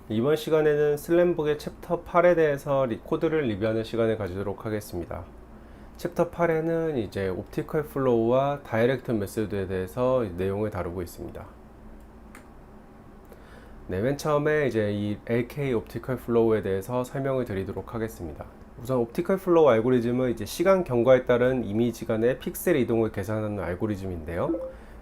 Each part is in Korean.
이번 시간에는 슬램북의 챕터 8에 대해서 코드를 리뷰하는 시간을 가지도록 하겠습니다. 챕터 8에는 이제 옵티컬 플로우와 다이렉트 메소드에 대해서 내용을 다루고 있습니다. 네, 맨 처음에 이제 이 LK 옵티컬 플로우에 대해서 설명을 드리도록 하겠습니다. 우선 옵티컬 플로우 알고리즘은 이제 시간 경과에 따른 이미지 간의 픽셀 이동을 계산하는 알고리즘인데요.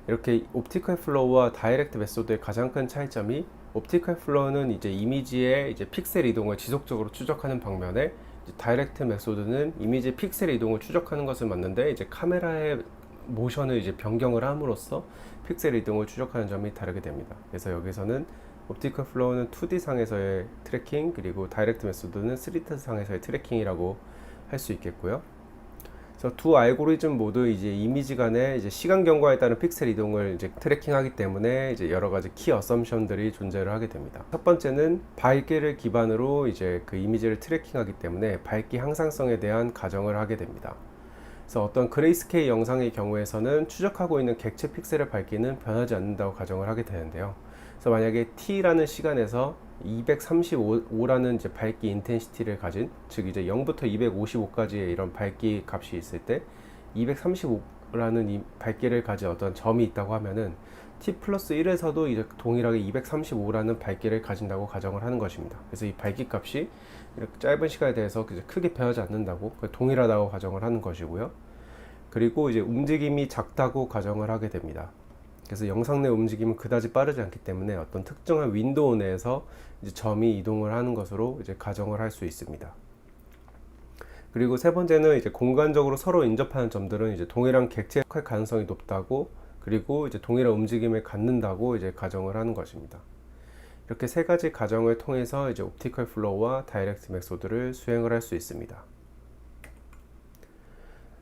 이렇게 옵티컬 플로우와 다이렉트 메소드의 가장 큰 차이점이, 옵티컬 플로우는 이제 이미지의 이제 픽셀 이동을 지속적으로 추적하는 방면에, 다이렉트 메소드는 이미지 픽셀 이동을 추적하는 것을 맞는데 이제 카메라의 모션을 이제 변경을 함으로써 픽셀 이동을 추적하는 점이 다르게 됩니다. 그래서 여기서는 옵티컬 플로우는 2D 상에서의 트래킹, 그리고 다이렉트 메소드는 3D 상에서의 트래킹이라고 할 수 있겠고요. 그래서 두 알고리즘 모두 이제 이미지 간의 이제 시간 경과에 따른 픽셀 이동을 이제 트래킹하기 때문에 이제 여러 가지 키 어썸션들이 존재를 하게 됩니다. 첫 번째는 밝기를 기반으로 이제 그 이미지를 트래킹하기 때문에 밝기 향상성에 대한 가정을 하게 됩니다. 그래서 어떤 그레이스케일 영상의 경우에서는 추적하고 있는 객체 픽셀의 밝기는 변하지 않는다고 가정을 하게 되는데요. 그래서 만약에 t라는 시간에서 235라는 이제 밝기 인텐시티를 가진, 즉 이제 0부터 255까지의 이런 밝기 값이 있을 때 235라는 이 밝기를 가진 어떤 점이 있다고 하면은 t 플러스 1에서도 이제 동일하게 235라는 밝기를 가진다고 가정을 하는 것입니다. 그래서 이 밝기 값이 이렇게 짧은 시간에 대해서 크게 변하지 않는다고, 동일하다고 가정을 하는 것이고요. 그리고 이제 움직임이 작다고 가정을 하게 됩니다. 그래서 영상 내 움직임은 그다지 빠르지 않기 때문에 어떤 특정한 윈도우 내에서 이제 점이 이동을 하는 것으로 이제 가정을 할 수 있습니다. 그리고 세 번째는 이제 공간적으로 서로 인접하는 점들은 이제 동일한 객체의 가능성이 높다고, 그리고 이제 동일한 움직임을 갖는다고 이제 가정을 하는 것입니다. 이렇게 세 가지 가정을 통해서 이제 옵티컬 플로우와 다이렉트 메소드를 수행을 할 수 있습니다.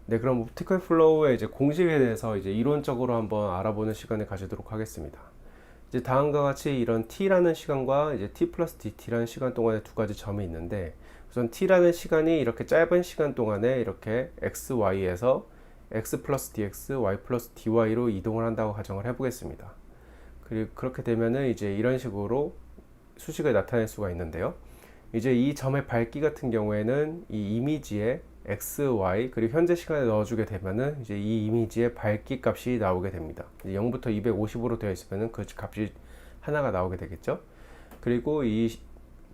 네, 그럼 옵티컬 플로우의 이제 공식에 대해서 이제 이론적으로 한번 알아보는 시간을 가지도록 하겠습니다. 이제 다음과 같이 이런 t라는 시간과 이제 t 플러스 dt라는 시간 동안에 두 가지 점이 있는데, 우선 t라는 시간이 이렇게 짧은 시간 동안에 이렇게 x, y에서 x 플러스 dx, y 플러스 dy로 이동을 한다고 가정을 해보겠습니다. 그리고 그렇게 되면은 이제 이런 식으로 수식을 나타낼 수가 있는데요. 이제 이 점의 밝기 같은 경우에는 이 이미지에 x, y 그리고 현재 시간에 넣어주게 되면은 이제 이 이미지의 밝기 값이 나오게 됩니다. 0부터 250으로 되어 있으면은 그 값이 하나가 나오게 되겠죠. 그리고 이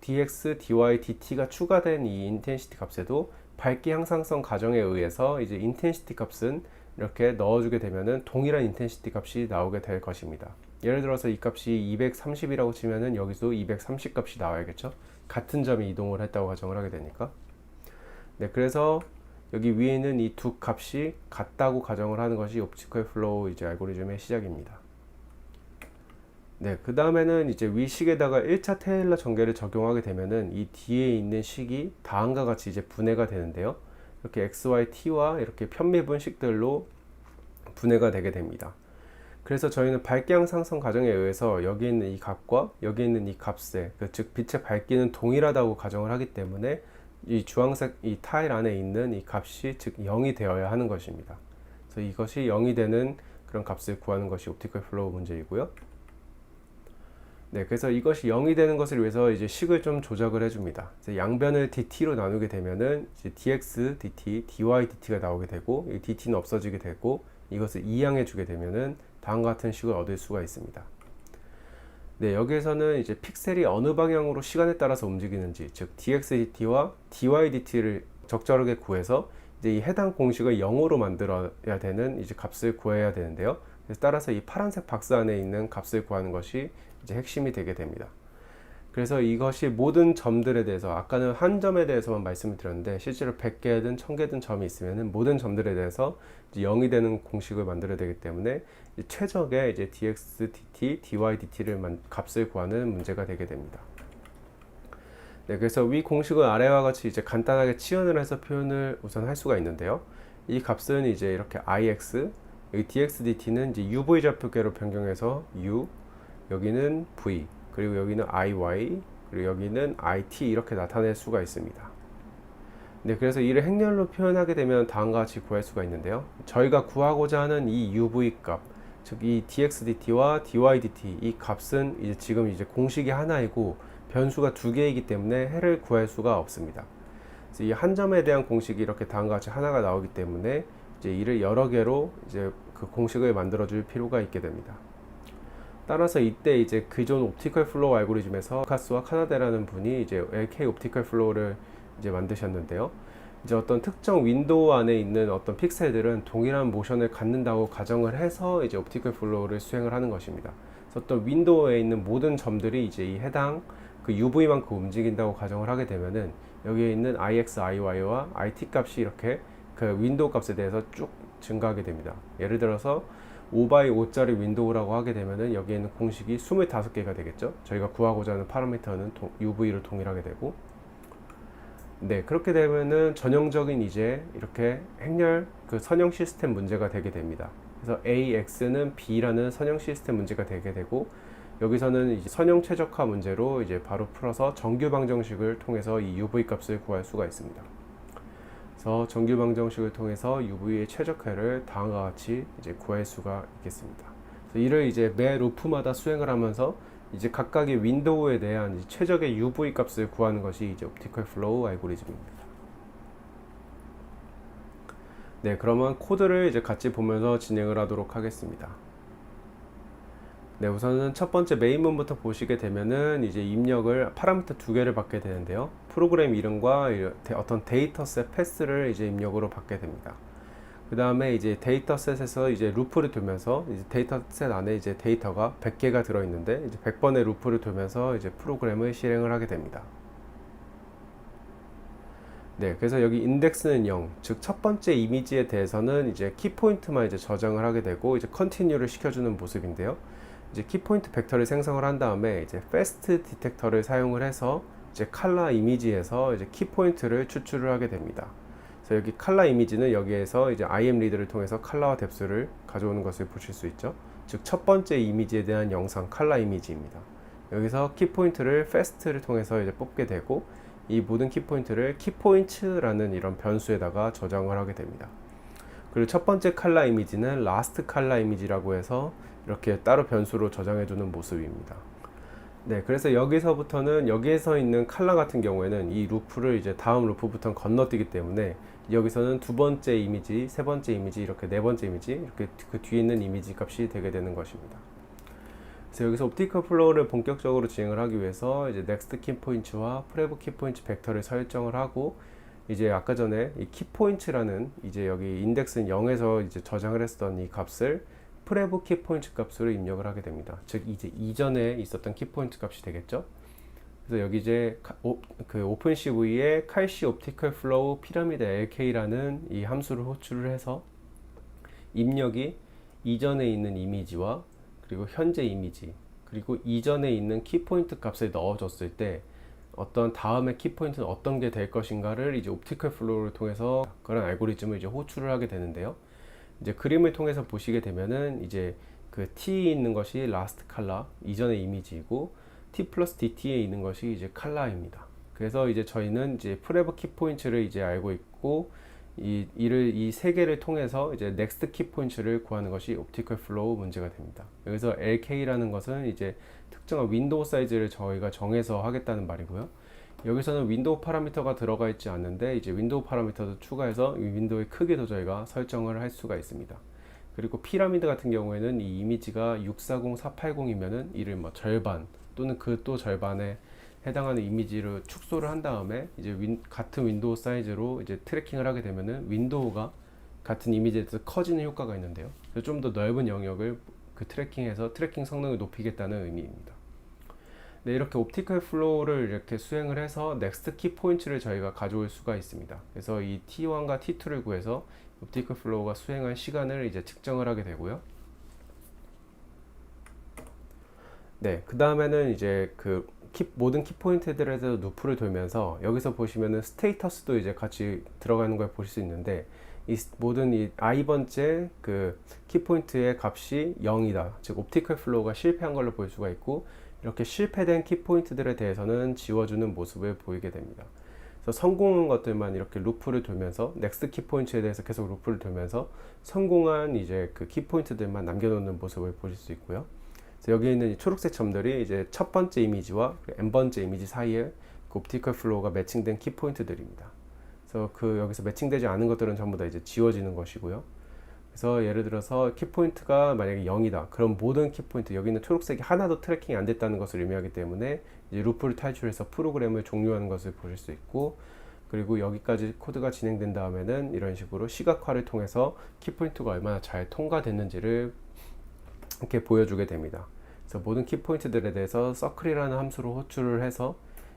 dx, dy, dt가 추가된 이 인텐시티 값에도 밝기 향상성 가정에 의해서 이제 인텐시티 값은 이렇게 넣어주게 되면은 동일한 인텐시티 값이 나오게 될 것입니다. 예를 들어서 이 값이 230이라고 치면은 여기서 230 값이 나와야겠죠. 같은 점이 이동을 했다고 가정을 하게 되니까. 네, 그래서 여기 위에 있는 이 두 값이 같다고 가정을 하는 것이 옵티컬 플로우 이제 알고리즘의 시작입니다. 네, 그 다음에는 이제 위 식에다가 1차 테일러 전개를 적용하게 되면은 이 뒤에 있는 식이 다음과 같이 이제 분해가 되는데요. 이렇게 x, y, t와 이렇게 편미분 식들로 분해가 되게 됩니다. 그래서 저희는 밝기 향상성 가정에 의해서 여기 있는 이 값과 여기 있는 이 값의 즉 빛의 밝기는 동일하다고 가정을 하기 때문에 이 주황색 이 타일 안에 있는 이 값이 즉 0이 되어야 하는 것입니다. 그래서 이것이 0이 되는 그런 값을 구하는 것이 옵티컬 플로우 문제이고요. 네, 그래서 이것이 0이 되는 것을 위해서 이제 식을 좀 조작을 해줍니다. 양변을 dt로 나누게 되면은 이제 dx, dt, dy, dt가 나오게 되고, 이 dt는 없어지게 되고, 이것을 이항해 주게 되면은 다음과 같은 식을 얻을 수가 있습니다. 네, 여기에서는 이제 픽셀이 어느 방향으로 시간에 따라서 움직이는지, 즉 dx, dt와 dy, dt를 적절하게 구해서 이제 이 해당 공식을 0으로 만들어야 되는 이제 값을 구해야 되는데요. 그래서 따라서 이 파란색 박스 안에 있는 값을 구하는 것이 이제 핵심이 되게 됩니다. 그래서 이것이 모든 점들에 대해서, 아까는 한 점에 대해서만 말씀을 드렸는데 실제로 100개든 1000개든 점이 있으면 모든 점들에 대해서 이제 0이 되는 공식을 만들어야 되기 때문에 최적의 이제 dx, dt, dy, dt를 값을 구하는 문제가 되게 됩니다. 네, 그래서 위 공식을 아래와 같이 이제 간단하게 치환을 해서 표현을 우선 할 수가 있는데요. 이 값은 이제 이렇게 ix, 여기 dx, dt는 이제 uv 좌표계로 변경해서 u, 여기는 v, 그리고 여기는 iy, 그리고 여기는 it 이렇게 나타낼 수가 있습니다. 네, 그래서 이를 행렬로 표현하게 되면 다음과 같이 구할 수가 있는데요. 저희가 구하고자 하는 이 uv 값, 즉 이 dx, dt와 dy, dt 이 값은 이제 지금 이제 공식이 하나이고 변수가 두 개이기 때문에 해를 구할 수가 없습니다. 그래서 이 한 점에 대한 공식이 이렇게 다음과 같이 하나가 나오기 때문에 이제 이를 여러 개로 이제 그 공식을 만들어 줄 필요가 있게 됩니다. 따라서 이때 이제 기존 옵티컬 플로우 알고리즘에서 루카스와 카나데라는 분이 이제 LK 옵티컬 플로우를 이제 만드셨는데요. 이제 어떤 특정 윈도우 안에 있는 어떤 픽셀들은 동일한 모션을 갖는다고 가정을 해서 이제 옵티컬 플로우를 수행을 하는 것입니다. 그래서 어떤 윈도우에 있는 모든 점들이 이제 이 해당 그 UV만큼 움직인다고 가정을 하게 되면은 여기에 있는 IX, IY와 IT 값이 이렇게 그 윈도우 값에 대해서 쭉 증가하게 됩니다. 예를 들어서 5x5짜리 윈도우라고 하게 되면은 여기에 있는 공식이 25개가 되겠죠. 저희가 구하고자 하는 파라미터는 UV를 동일하게 되고, 네, 그렇게 되면은 전형적인 이제 이렇게 행렬 그 선형 시스템 문제가 되게 됩니다. 그래서 AX는 B라는 선형 시스템 문제가 되게 되고, 여기서는 이제 선형 최적화 문제로 이제 바로 풀어서 정규 방정식을 통해서 이 UV 값을 구할 수가 있습니다. 그래서 정규 방정식을 통해서 UV의 최적화를 다음과 같이 이제 구할 수가 있겠습니다. 그래서 이를 이제 매 루프마다 수행을 하면서 이제 각각의 윈도우에 대한 최적의 UV 값을 구하는 것이 이제 옵티컬 플로우 알고리즘입니다. 네, 그러면 코드를 이제 같이 보면서 진행을 하도록 하겠습니다. 네, 우선은 첫 번째 메인문부터 보시게 되면은 이제 입력을 파라미터 두 개를 받게 되는데요. 프로그램 이름과 어떤 데이터셋 패스를 이제 입력으로 받게 됩니다. 그 다음에 이제 데이터셋에서 이제 루프를 돌면서 이제 데이터셋 안에 이제 데이터가 100개가 들어있는데 이제 100번의 루프를 돌면서 이제 프로그램을 실행을 하게 됩니다. 네, 그래서 여기 인덱스는 0, 즉 첫 번째 이미지에 대해서는 이제 키포인트만 이제 저장을 하게 되고 이제 컨티뉴를 시켜주는 모습인데요. 이제 키포인트 벡터를 생성을 한 다음에 이제 패스트 디텍터를 사용을 해서 이제 칼라 이미지에서 이제 키포인트를 추출을 하게 됩니다. 그래서 여기 칼라 이미지는 여기에서 이제 IMReader를 통해서 칼라와 뎁스를 가져오는 것을 보실 수 있죠. 즉 첫 번째 이미지에 대한 영상 칼라 이미지입니다. 여기서 키포인트를 패스트를 통해서 이제 뽑게 되고 이 모든 키포인트를 키포인트라는 이런 변수에다가 저장을 하게 됩니다. 그리고 첫 번째 칼라 이미지는 라스트 칼라 이미지라고 해서 이렇게 따로 변수로 저장해 두는 모습입니다. 네, 그래서 여기서부터는 여기에서 있는 칼라 같은 경우에는 이 루프를 이제 다음 루프부터 건너뛰기 때문에 여기서는 두 번째 이미지, 세 번째 이미지, 이렇게 네 번째 이미지, 이렇게 그 뒤에 있는 이미지 값이 되게 되는 것입니다. 그래서 여기서 옵티컬 플로우를 본격적으로 진행을 하기 위해서 이제 넥스트 키포인트와 프레브 키포인트 벡터를 설정을 하고 이제 아까 전에 이 키포인트라는 이제 여기 인덱스는 0에서 이제 저장을 했었던 이 값을 프레브 키포인트 값으로 입력을 하게 됩니다. 즉 이제 이전에 있었던 키포인트 값이 되겠죠. 그래서 여기 이제 그 오픈CV에 칼시 옵티컬 플로우 피라미드 LK라는 이 함수를 호출을 해서 입력이 이전에 있는 이미지와 그리고 현재 이미지 그리고 이전에 있는 키포인트 값을 넣어줬을 때 어떤 다음의 키포인트는 어떤 게 될 것인가를 이제 옵티컬 플로우를 통해서 그런 알고리즘을 이제 호출을 하게 되는데요. 이제 그림을 통해서 보시게 되면은 이제 그 T에 있는 것이 라스트 칼라 이전의 이미지이고 T 플러스 DT에 있는 것이 이제 칼라입니다. 그래서 이제 저희는 이제 프레버 키포인트를 이제 알고 있고 이 세 개를 통해서 이제 넥스트 키포인트를 구하는 것이 옵티컬 플로우 문제가 됩니다. 여기서 LK라는 것은 이제 특정한 윈도우 사이즈를 저희가 정해서 하겠다는 말이고요. 여기서는 윈도우 파라미터가 들어가 있지 않는데 이제 윈도우 파라미터도 추가해서 이 윈도우의 크기도 저희가 설정을 할 수가 있습니다. 그리고 피라미드 같은 경우에는 이 이미지가 640480이면은 이를 뭐 절반 또는 그 또 절반에 해당하는 이미지를 축소를 한 다음에 이제 같은 윈도우 사이즈로 이제 트래킹을 하게 되면은 윈도우가 같은 이미지에 대해서 커지는 효과가 있는데요. 좀 더 넓은 영역을 그 트래킹해서 트래킹 성능을 높이겠다는 의미입니다. 네, 이렇게 옵티컬 플로우를 이렇게 수행을 해서 넥스트 키 포인트를 저희가 가져올 수가 있습니다. 그래서 이 T1과 T2를 구해서 옵티컬 플로우가 수행한 시간을 이제 측정을 하게 되고요. 네, 그 다음에는 이제 그 모든 키포인트들에서 루프를 돌면서 여기서 보시면은 스테이터스도 이제 같이 들어가는 걸 보실 수 있는데 이 모든 이 i번째 그 키포인트의 값이 0이다. 즉 옵티컬 플로우가 실패한 걸로 볼 수가 있고 이렇게 실패된 키포인트들에 대해서는 지워주는 모습을 보이게 됩니다. 그래서 성공한 것들만 이렇게 루프를 돌면서 넥스트 키포인트에 대해서 계속 루프를 돌면서 성공한 이제 그 키포인트들만 남겨놓는 모습을 보실 수 있고요. 그래서 여기 있는 이 초록색 점들이 이제 첫 번째 이미지와 n 번째 이미지 사이에 그 옵티컬 플로우가 매칭된 키 포인트들입니다. 그래서 그 여기서 매칭되지 않은 것들은 전부 다 이제 지워지는 것이고요. 그래서 예를 들어서 키 포인트가 만약에 0이다. 그럼 모든 키 포인트, 여기 있는 초록색이 하나도 트래킹이 안 됐다는 것을 의미하기 때문에 이제 루프를 탈출해서 프로그램을 종료하는 것을 보실 수 있고, 그리고 여기까지 코드가 진행된 다음에는 이런 식으로 시각화를 통해서 키 포인트가 얼마나 잘 통과됐는지를 이렇게 보여주게 됩니다. 그래서 모든 키 포인트들에 대해서 서클이라는 함수로 호출을 해서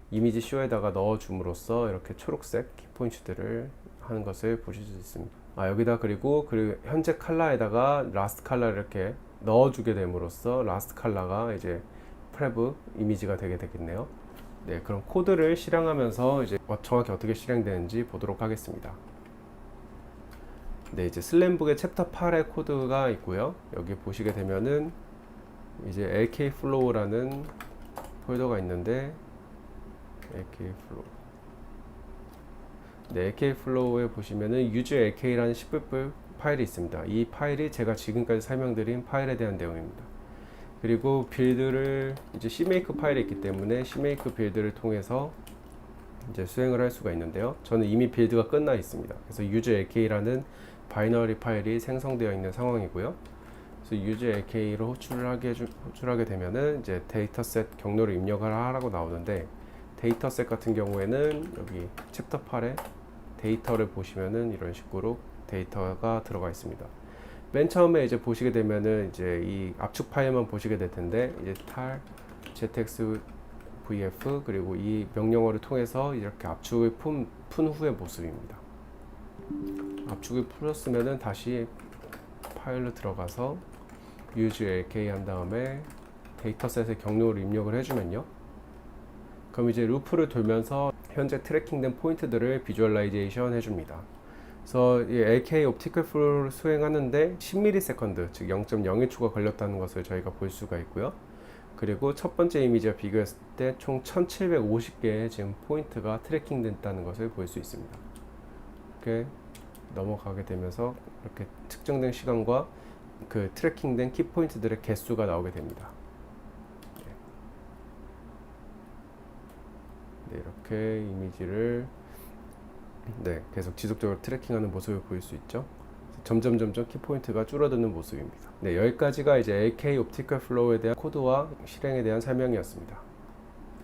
이미지 쇼에다가 넣어줌으로써 이렇게 초록색 키 포인트들을 하는 것을 보실 수 있습니다. 여기다 그리고 현재 컬러에다가 라스트 컬러를 이렇게 넣어주게 됨으로써 라스트 컬러가 이제 프레브 이미지가 되게 되겠네요. 네, 그럼 코드를 실행하면서 이제 정확히 어떻게 실행되는지 보도록 하겠습니다. 네, 이제 슬램북의 챕터 8의 코드가 있고요. 여기 보시게 되면은 이제 lkflow라는 폴더가 있는데, lkflow. 네, lkflow에 보시면은 use.lk라는 10불 파일이 있습니다. 이 파일이 제가 지금까지 설명드린 파일에 대한 내용입니다. 그리고 빌드를 이제 cmake 파일이 있기 때문에 cmake 빌드를 통해서 이제 수행을 할 수가 있는데요. 저는 이미 빌드가 끝나 있습니다. 그래서 use.lk라는 바이너리 파일이 생성되어 있는 상황이고요. 그래서 use.lk로 호출하게 되면은 이제 데이터셋 경로를 입력을 하라고 나오는데, 데이터셋 같은 경우에는 여기 챕터 8에 데이터를 보시면은 이런 식으로 데이터가 들어가 있습니다. 맨 처음에 이제 보시게 되면은 이제 이 압축 파일만 보시게 될 텐데, 이제 tar zxvf 그리고 이 명령어를 통해서 이렇게 압축을 푼 후의 모습입니다. 압축을 풀었으면은 다시 파일로 들어가서 use lk 한 다음에 데이터셋의 경로를 입력을 해주면요. 그럼 이제 루프를 돌면서 현재 트래킹된 포인트들을 비주얼라이제이션 해줍니다. 그래서 이 LK 옵티컬 플로우를 수행하는데 10ms, 즉 0.01초가 걸렸다는 것을 저희가 볼 수가 있고요. 그리고 첫 번째 이미지와 비교했을 때 총 1750개의 지금 포인트가 트래킹 됐다는 것을 볼 수 있습니다. 이렇게 넘어가게 되면서 이렇게 측정된 시간과 그 트래킹된 키 포인트들의 개수가 나오게 됩니다. 네, 이렇게 이미지를 계속 지속적으로 트래킹하는 모습을 보일 수 있죠. 점점 키포인트가 줄어드는 모습입니다. 네, 여기까지가 이제 LK 옵티컬 플로우에 대한 코드와 실행에 대한 설명이었습니다.